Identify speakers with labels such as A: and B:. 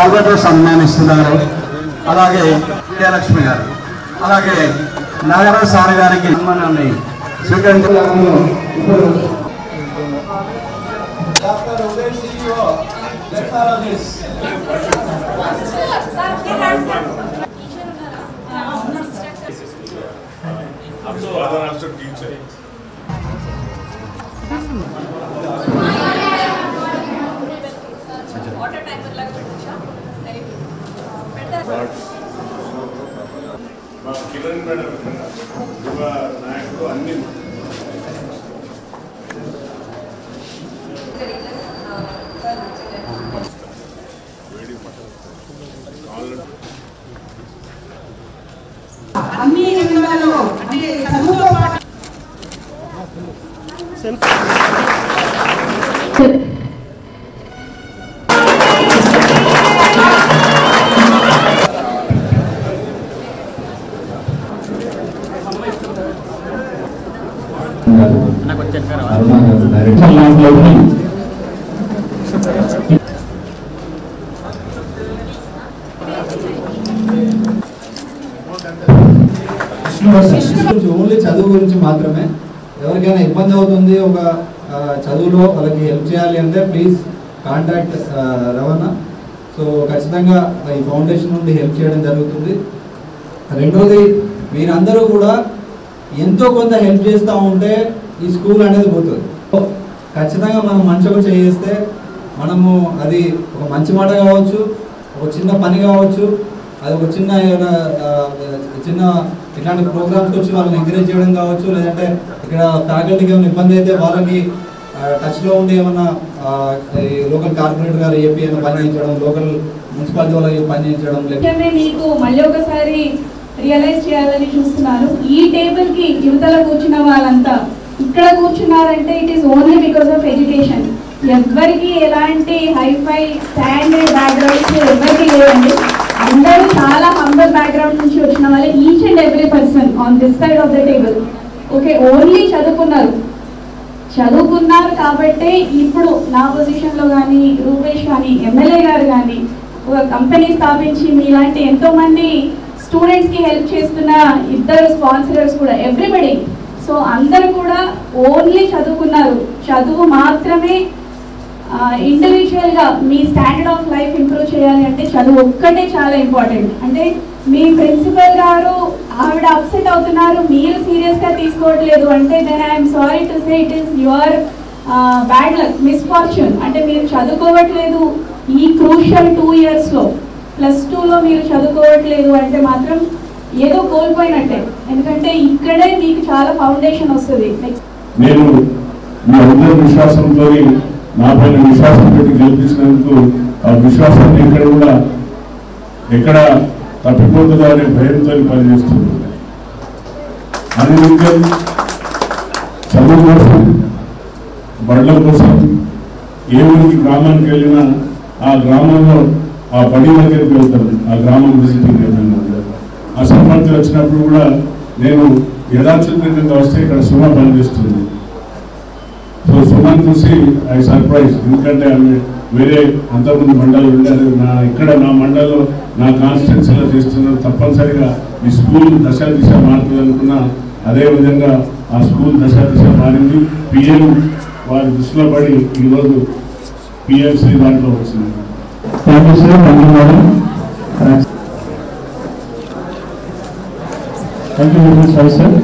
A: Alberto సన్మానిస్తున్నారు. అలాగే విజయలక్ష్మి గారు, అలాగే నాగరాజు సార్ గారికి సన్మానాన్ని స్వీకరించారు.
B: కిరణ్ మేడం యువ నాయకుడు అన్ని
C: అన్ని రంగాల్లో అంటే చదువుతో పాటు
D: ఓన్లీ చదువు గురించి మాత్రమే. ఎవరికైనా ఇబ్బంది అవుతుంది ఒక చదువులో వాళ్ళకి హెల్ప్ చేయాలి అంటే ప్లీజ్ కాంటాక్ట్ రవాణా. సో ఖచ్చితంగా ఈ ఫౌండేషన్ నుండి హెల్ప్ చేయడం జరుగుతుంది. రెండోది, మీరందరూ కూడా ఎంతో కొంత హెల్ప్ చేస్తూ ఉంటే ఈ స్కూల్ అనేది పోతుంది. ఖచ్చితంగా మనం మంచిగా చేస్తే మనము అది ఒక మంచి మాట కావచ్చు, ఒక చిన్న పని కావచ్చు, అది ఒక చిన్న ఇట్లాంటి ప్రోగ్రామ్స్కి వచ్చి వాళ్ళని ఎంకరేజ్ చేయడం కావచ్చు, లేదంటే ఇక్కడ ఫ్యాకల్టీకి ఏమైనా ఇబ్బంది అయితే వాళ్ళకి టచ్లో ఉండి ఏమన్నా లోకల్ కార్పొరేటర్ గారు ఏపీ ఏమైనా పని చేయించడం, లోకల్ మున్సిపాలిటీ వాళ్ళకి పని చేయించడం.
E: మీకు మళ్ళీ ఒకసారి రియలైజ్ చేయాలని చూస్తున్నాను. ఈ టేబుల్కి యువతలో కూర్చున్న వాళ్ళంతా ఇక్కడ కూర్చున్నారంటే it is only because of education. ఎవరికి ఎలాంటి హైఫై స్టాండర్డ్ బ్యాక్గ్రౌండ్స్ ఎవరికి లేవండి. అందరూ చాలా హంబల్ బ్యాక్గ్రౌండ్ నుంచి వచ్చిన వాళ్ళే, each and every person on this side of the table. Okay, only చదువుకున్నారు కాబట్టే ఇప్పుడు నా పొజిషన్లో కానీ, రూపేష్ కానీ, ఎమ్మెల్యే గారు కానీ ఒక కంపెనీ స్థాపించి మీలాంటి ఎంతోమంది స్టూడెంట్స్కి హెల్ప్ చేస్తున్న ఇద్దరు స్పాన్సరర్స్ కూడా, ఎవ్రీబడి. సో అందరూ కూడా ఓన్లీ చదువుకున్నారు. చదువు మాత్రమే ఇండివిజువల్గా మీ స్టాండర్డ్ ఆఫ్ లైఫ్ ఇంప్రూవ్ చేయాలి అంటే చదువు ఒక్కటే చాలా ఇంపార్టెంట్. అంటే మీ ప్రిన్సిపల్ గారు ఆవిడ అప్సెట్ అవుతున్నారు, మీరు సీరియస్గా తీసుకోవట్లేదు అంటే then I'm sorry to say it is your bad luck, misfortune. అంటే మీరు చదువుకోవట్లేదు ఈ క్రూషియల్ 2 yearsలో, +2లో మీరు చదువుకోవట్లేదు అంటే మాత్రం ఏదో కోల్పోయినట్టే. ఎందుకంటే ఇక్కడే మీకు చాలా ఫౌండేషన్ వస్తుంది.
B: నేను మీ అందరి విశ్వాసంతో, నా పైన విశ్వాసం పెట్టి గెలిపించినందుకు ఆ విశ్వాసాన్ని ఇక్కడ కూడా ఎక్కడ తప్పిపోతుందో అనే భయంతో పనిచేస్తుంది. అందుకే చదువు కోసం, బడుల కోసం ఏ ఊరికి గ్రామానికి వెళ్ళినా ఆ గ్రామంలో ఆ బడి దగ్గరికి వెళ్తాను, ఆ గ్రామం విజిటింగ్ వెళ్తాను. అసమర్థి వచ్చినప్పుడు కూడా నేను యథాచితంగా వస్తే ఇక్కడ సుమ పనిచేస్తుంది. సో సుమన్ చూసి ఐ సర్ప్రైజ్, ఎందుకంటే ఆమె వేరే అంతకుముందు మండలం ఉండేది, ఇక్కడ నా మండలంలో నా కాన్స్టిట్యున్సీలో చేస్తున్నారు. తప్పనిసరిగా ఈ స్కూల్ దశ దిశ మారుతుంది అనుకున్నా, అదేవిధంగా ఆ స్కూల్ దశ దిశ మారింది. పిఎం వారి దృష్టిలో పడి ఈరోజు పిఎంసీ దాంట్లో వచ్చింది.
D: Thank you sir. Thank you very much sir.